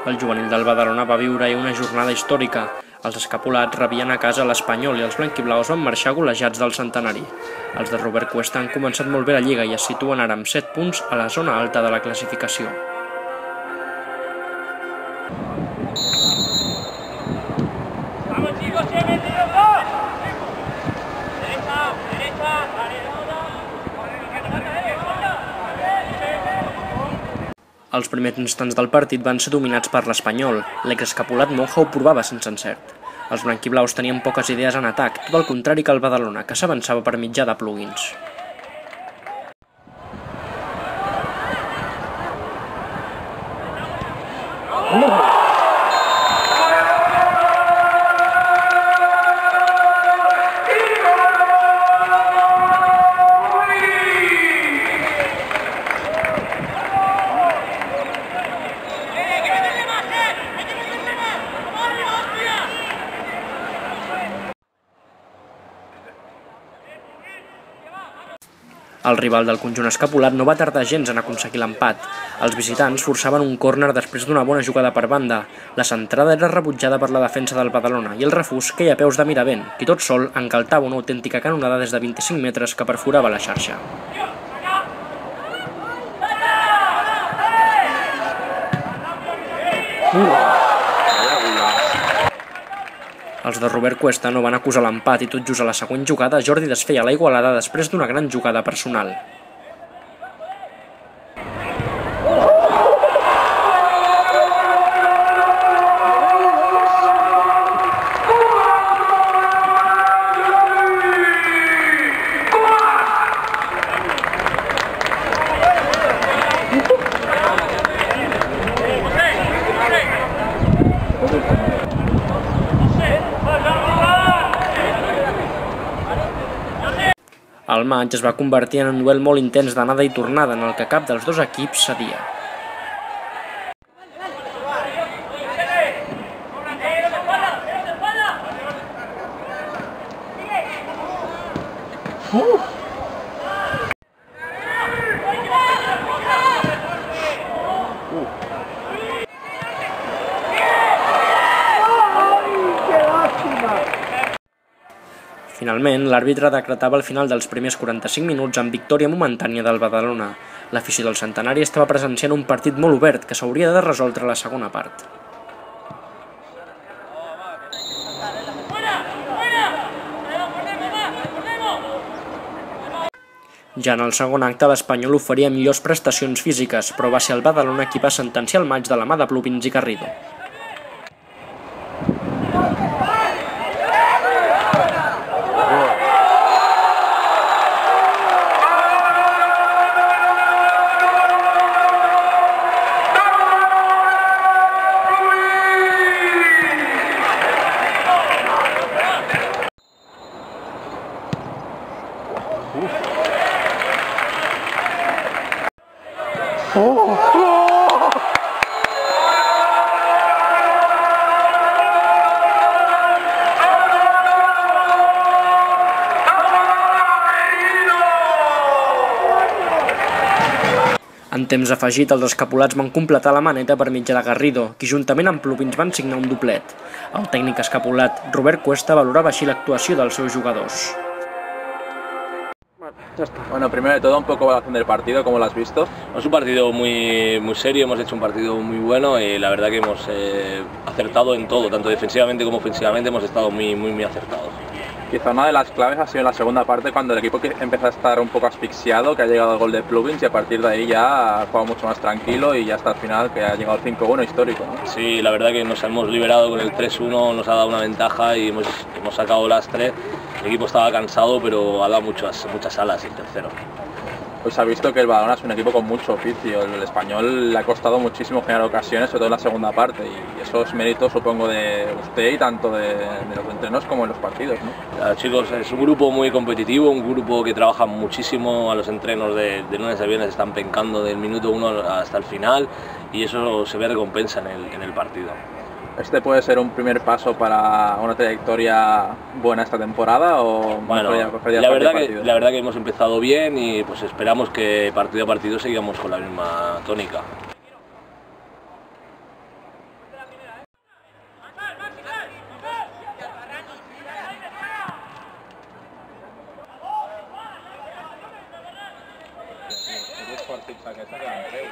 El juvenil del Badalona va viure ahir una jornada històrica. Els escapulats rebien a casa l'Espanyol i els blanquiblaus van marxar golejats del centenari. Els de Robert Cuesta han començat molt bé la Lliga i es situen ara amb 7 punts a la zona alta de la classificació. Els primers instants del partit van ser dominats per l'Espanyol. L'exescapulat Monja ho provava sense encert. Els blanquiblaus tenien poques idees en atac, tot el contrari que el Badalona, que s'avançava per mitjà de plugins. El rival del conjunt escapulat no va tardar gens en aconseguir l'empat. Els visitants forçaven un córner després d'una bona jugada per banda. La centrada era rebutjada per la defensa del Badalona i el refús queia a peus de Miravent, qui tot sol encaltava una autèntica canonada des de 25 metres que perforava la xarxa. Els de Robert Cuesta no van acusar l'empat i tot just a la següent jugada Jordi desfeia la igualada després d'una gran jugada personal. El maig es va convertir en un duel molt intens d'anada i tornada en el que cap dels dos equips cedia. Finalment, l'àrbitre decretava el final dels primers 45 minuts amb victòria momentània del Badalona. L'afició del centenari estava presenciant un partit molt obert que s'hauria de resoldre a la segona part. Ja en el segon acte, l'Espanyol oferia millors prestacions físiques, però va ser el Badalona qui va sentenciar el maig de la mà de Pluvins i Garrido. En temps afegit, els escapulats van completar la maneta per mitjà de Garrido, qui juntament amb Pluvins van signar un doblet. El tècnic escapulat, Robert Cuesta, valorava així l'actuació dels seus jugadors. Bueno, primero de todo, un poco valoración del partido, ¿cómo lo has visto? Es un partido muy serio, hemos hecho un partido muy bueno y la verdad que hemos acertado en todo, tanto defensivamente como ofensivamente hemos estado muy acertados. Quizá una de las claves ha sido en la segunda parte cuando el equipo empezó a estar un poco asfixiado, que ha llegado el gol de Pluvins y a partir de ahí ya ha jugado mucho más tranquilo y ya hasta el final que ha llegado el 5-1 histórico, ¿no? Sí, la verdad que nos hemos liberado con el 3-1, nos ha dado una ventaja y hemos sacado lastre. El equipo estaba cansado, pero ha dado muchas alas el tercero. Pues ha visto que el Badalona es un equipo con mucho oficio. El Español le ha costado muchísimo generar ocasiones, sobre todo en la segunda parte, y eso es mérito, supongo, de usted y tanto de los entrenos como en los partidos, ¿no? Chicos, es un grupo muy competitivo, un grupo que trabaja muchísimo a los entrenos de lunes a viernes, están pencando del minuto 1 hasta el final y eso se ve recompensa en el partido. ¿Este puede ser un primer paso para una trayectoria buena esta temporada o bueno, la verdad que hemos empezado bien y pues esperamos que partido a partido sigamos con la misma tónica. partits aquests ens van treure.